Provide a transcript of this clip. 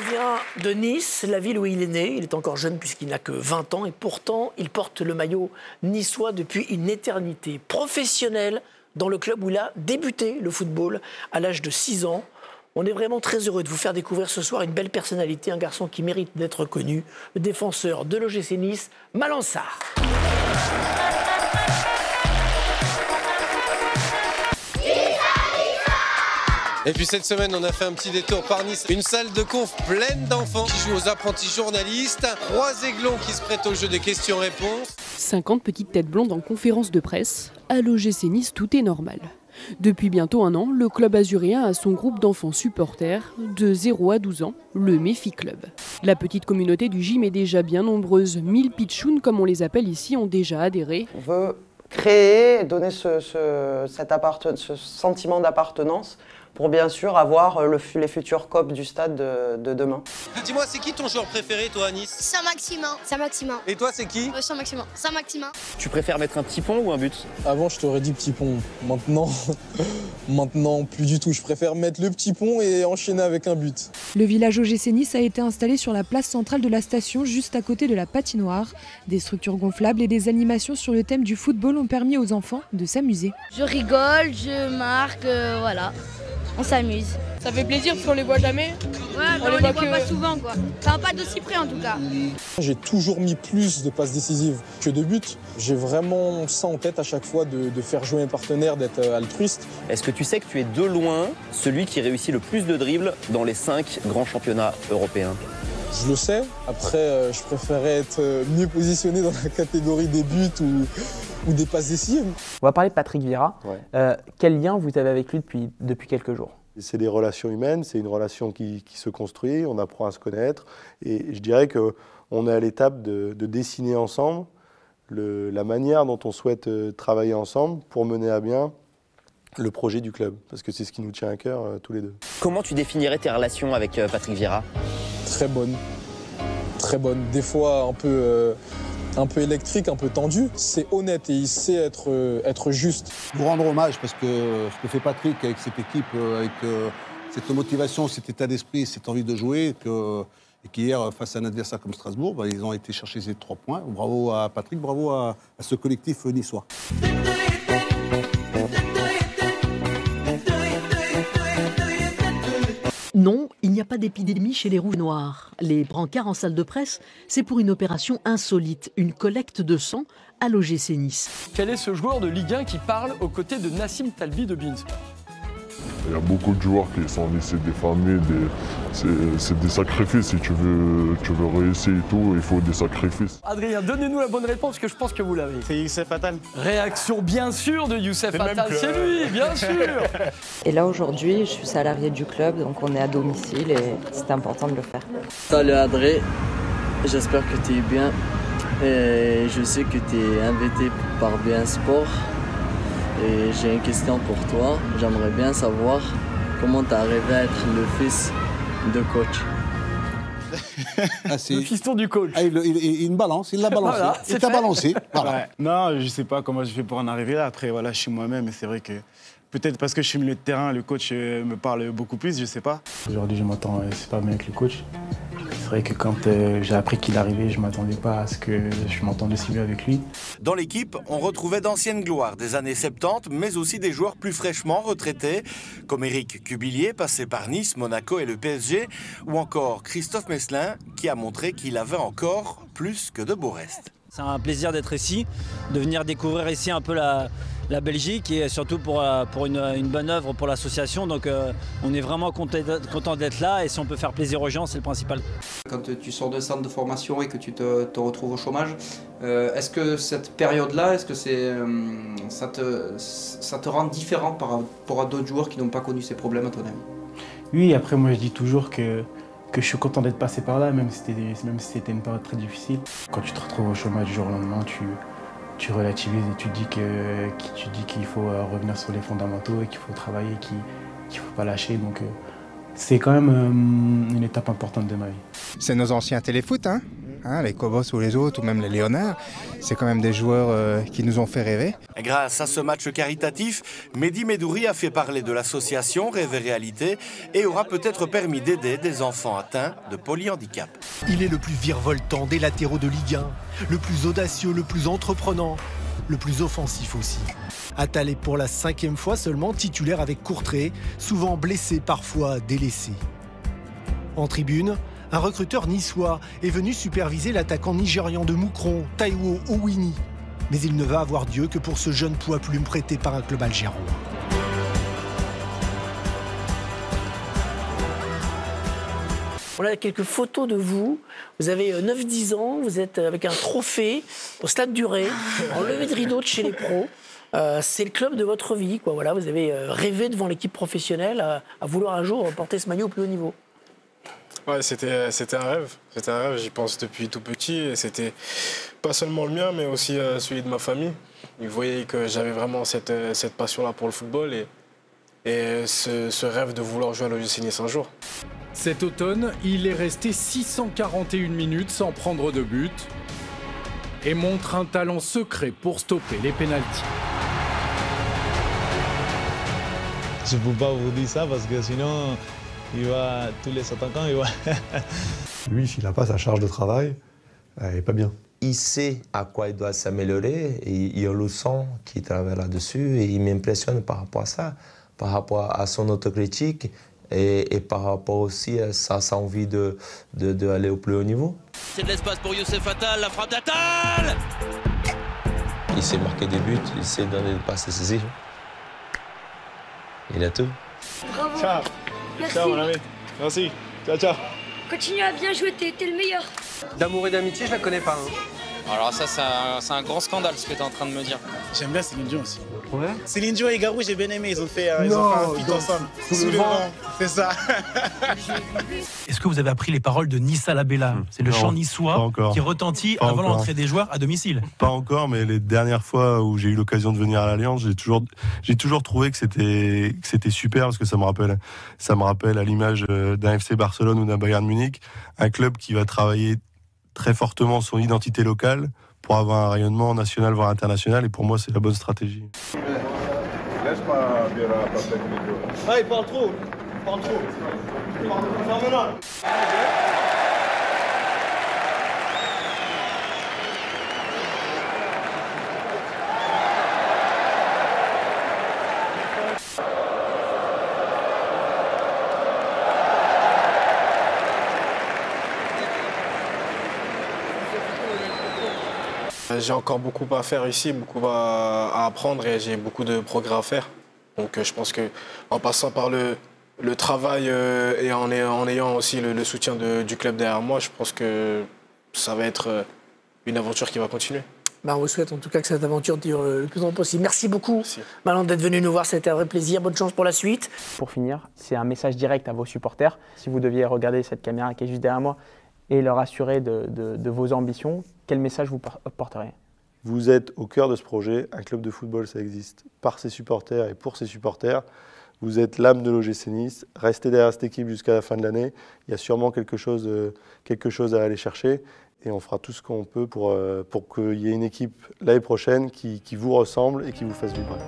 vient de Nice, la ville où il est né. Il est encore jeune puisqu'il n'a que 20 ans et pourtant, il porte le maillot niçois depuis une éternité. Professionnel dans le club où il a débuté le football à l'âge de 6 ans. On est vraiment très heureux de vous faire découvrir ce soir une belle personnalité, un garçon qui mérite d'être connu, le défenseur de l'OGC Nice, Malang Sarr. Et puis cette semaine, on a fait un petit détour par Nice. Une salle de conf pleine d'enfants qui jouent aux apprentis journalistes. 3 aiglons qui se prêtent au jeu des questions-réponses. 50 petites têtes blondes en conférence de presse. À l'OGC Nice, tout est normal. Depuis bientôt un an, le club azuréen a son groupe d'enfants supporters de 0 à 12 ans, le Méfi Club. La petite communauté du gym est déjà bien nombreuse. 1000 pitchouns, comme on les appelle ici, ont déjà adhéré. On veut créer, donner ce sentiment d'appartenance pour bien sûr avoir les futurs copes du stade de demain. Dis-moi, c'est qui ton joueur préféré, toi, à Nice? Saint-Maximin. Saint-Maximin. Et toi, c'est qui? Saint-Maximin. Saint-Maximin. Tu préfères mettre un petit pont ou un but? Avant, je t'aurais dit petit pont. Maintenant, plus du tout. Je préfère mettre le petit pont et enchaîner avec un but. Le village OGC Nice a été installé sur la place centrale de la station, juste à côté de la patinoire. Des structures gonflables et des animations sur le thème du football ont permis aux enfants de s'amuser. Je rigole, je marque, voilà. On s'amuse. Ça fait plaisir parce qu'on les voit jamais. Ouais, on les voit pas souvent quoi. Enfin, pas d'aussi près en tout cas. J'ai toujours mis plus de passes décisives que de buts. J'ai vraiment ça en tête à chaque fois de faire jouer mes partenaires, d'être altruiste. Est-ce que tu sais que tu es de loin celui qui réussit le plus de dribbles dans les 5 grands championnats européens? Je le sais. Après, je préférais être mieux positionné dans la catégorie des buts ou des passes décisives. On va parler de Patrick Vieira. Ouais. Quel lien vous avez avec lui depuis quelques jours? C'est des relations humaines, c'est une relation qui se construit, on apprend à se connaître. Et je dirais qu'on est à l'étape de dessiner ensemble la manière dont on souhaite travailler ensemble pour mener à bien le projet du club. Parce que c'est ce qui nous tient à cœur tous les deux. Comment tu définirais tes relations avec Patrick Vieira? Très bonne. Très bonne. Des fois un peu électrique, un peu tendu. C'est honnête et il sait être juste. Pour rendre hommage, parce que ce que fait Patrick avec cette équipe, avec cette motivation, cet état d'esprit, cette envie de jouer, et qu'hier, face à un adversaire comme Strasbourg, ils ont été chercher ces 3 points. Bravo à Patrick, bravo à ce collectif niçois. Non, il n'y a pas d'épidémie chez les Rouges et Noirs. Les brancards en salle de presse, c'est pour une opération insolite, une collecte de sang à l'OGC Nice. Quel est ce joueur de Ligue 1 qui parle aux côtés de Nassim Talbi de Beansport? Il y a beaucoup de joueurs qui sont laissés défamer, c'est des sacrifices. Si tu veux réussir et tout, il faut des sacrifices. Adrien, donnez-nous la bonne réponse que je pense que vous l'avez. C'est Youssef Attal. Réaction bien sûr de Youssef Attal, c'est lui, bien sûr. Et là aujourd'hui, je suis salarié du club, donc on est à domicile et c'est important de le faire. Salut Adrien, j'espère que tu es bien. Et je sais que tu es invité par Beansport. Et j'ai une question pour toi. J'aimerais bien savoir comment tu es arrivé à être le fils de coach. Le fiston du coach. Il me balance, il l'a balancé. Voilà, il t'a balancé. Voilà. Ouais. Non, je sais pas comment je fais pour en arriver là. Après, voilà, je suis moi-même et c'est vrai que peut-être parce que je suis milieu de terrain, le coach me parle beaucoup plus, je sais pas. Aujourd'hui, je m'entends super bien avec le coach. C'est vrai que quand j'ai appris qu'il arrivait, je ne m'attendais pas à ce que je m'entende si bien avec lui. Dans l'équipe, on retrouvait d'anciennes gloires des années 70, mais aussi des joueurs plus fraîchement retraités, comme Éric Cubillier, passé par Nice, Monaco et le PSG, ou encore Christophe Messelin, qui a montré qu'il avait encore plus que de beaux restes. C'est un plaisir d'être ici, de venir découvrir ici un peu la Belgique et surtout pour une bonne œuvre pour l'association. Donc on est vraiment content d'être là et si on peut faire plaisir aux gens, c'est le principal. Quand tu sors d'un centre de formation et que tu te retrouves au chômage, est-ce que cette période-là, est-ce que ça te rend différent par rapport à d'autres joueurs qui n'ont pas connu ces problèmes à ton avis? Oui, après moi je dis toujours que je suis content d'être passé par là, même si c'était une période très difficile. Quand tu te retrouves au chômage du jour au lendemain, tu relativises et tu dis qu'il faut revenir sur les fondamentaux et qu'il faut travailler, qu'il ne faut pas lâcher. Donc c'est quand même une étape importante de ma vie. C'est nos anciens téléfoot, hein. hein, les Cobos ou les autres, ou même les Léonards. C'est quand même des joueurs qui nous ont fait rêver. Grâce à ce match caritatif, Mehdi Medouri a fait parler de l'association Rêve et Réalité et aura peut-être permis d'aider des enfants atteints de polyhandicap. Il est le plus virevoltant des latéraux de Ligue 1, le plus audacieux, le plus entreprenant, le plus offensif aussi. Attal est pour la 5e fois seulement titulaire avec Courtrai, souvent blessé, parfois délaissé. En tribune, un recruteur niçois est venu superviser l'attaquant nigérian de Moucron, Taiwo Owini. Mais il ne va avoir Dieu que pour ce jeune poids-plume prêté par un club algérois. On a quelques photos de vous. Vous avez 9-10 ans, vous êtes avec un trophée au Stade du Ré, en levée de rideau de chez les pros. C'est le club de votre vie, quoi. Voilà, vous avez rêvé devant l'équipe professionnelle à vouloir un jour porter ce maillot au plus haut niveau. Ouais, c'était un rêve. C'était un rêve, j'y pense depuis tout petit. Et c'était pas seulement le mien, mais aussi celui de ma famille. Ils voyaient que j'avais vraiment cette passion-là pour le football et ce rêve de vouloir jouer à l'OGC Nice un jour. Cet automne, il est resté 641 minutes sans prendre de but et montre un talent secret pour stopper les pénaltys. Je ne peux pas vous dire ça parce que sinon, tous les attaquants, il va... Lui, s'il n'a pas sa charge de travail, il n'est pas bien. Il sait à quoi il doit s'améliorer et il le sent qu'il travaille là-dessus et il m'impressionne par rapport à ça, par rapport à son autocritique et par rapport aussi à sa envie d'aller au plus haut niveau. C'est de l'espace pour Youssef Attal, la frappe d'Attal! Il sait marquer des buts, il sait donner des passes décisives. Il a tout. Bravo. Ciao. Merci. Ciao mon ami. Merci. Ciao, ciao. Continue à bien jouer, t'es le meilleur. D'amour et d'amitié, je la connais pas. Hein. Alors ça, c'est un grand scandale ce que tu es en train de me dire. J'aime bien Céline Dion aussi. Ouais. Céline Dion et Garou, j'ai bien aimé. Ils ont fait un feat ensemble. Sous le vent. C'est ça. Est-ce que vous avez appris les paroles de Nissa la Bella? C'est le chant niçois qui retentit avant l'entrée des joueurs à domicile. Pas encore, mais les dernières fois où j'ai eu l'occasion de venir à l'Alliance, j'ai toujours trouvé que c'était super parce que ça me rappelle à l'image d'un FC Barcelone ou d'un Bayern Munich, un club qui va travailler très fortement son identité locale pour avoir un rayonnement national voire international, et pour moi c'est la bonne stratégie. Laisse pas bien la passe technique. Ah, il parle trop. Il parle trop. J'ai encore beaucoup à faire ici, beaucoup à apprendre et j'ai beaucoup de progrès à faire. Donc je pense qu'en passant par le travail et en ayant aussi le soutien du club derrière moi, je pense que ça va être une aventure qui va continuer. On vous souhaite en tout cas que cette aventure dure le plus longtemps possible. Merci beaucoup, Malang, d'être venu nous voir. C'était un vrai plaisir. Bonne chance pour la suite. Pour finir, c'est un message direct à vos supporters. Si vous deviez regarder cette caméra qui est juste derrière moi et leur assurer de vos ambitions, quel message vous porteriez? Vous êtes au cœur de ce projet. Un club de football, ça existe par ses supporters et pour ses supporters. Vous êtes l'âme de l'OGC Nice. Restez derrière cette équipe jusqu'à la fin de l'année. Il y a sûrement quelque chose à aller chercher. Et on fera tout ce qu'on peut pour qu'il y ait une équipe l'année prochaine qui vous ressemble et qui vous fasse vibrer.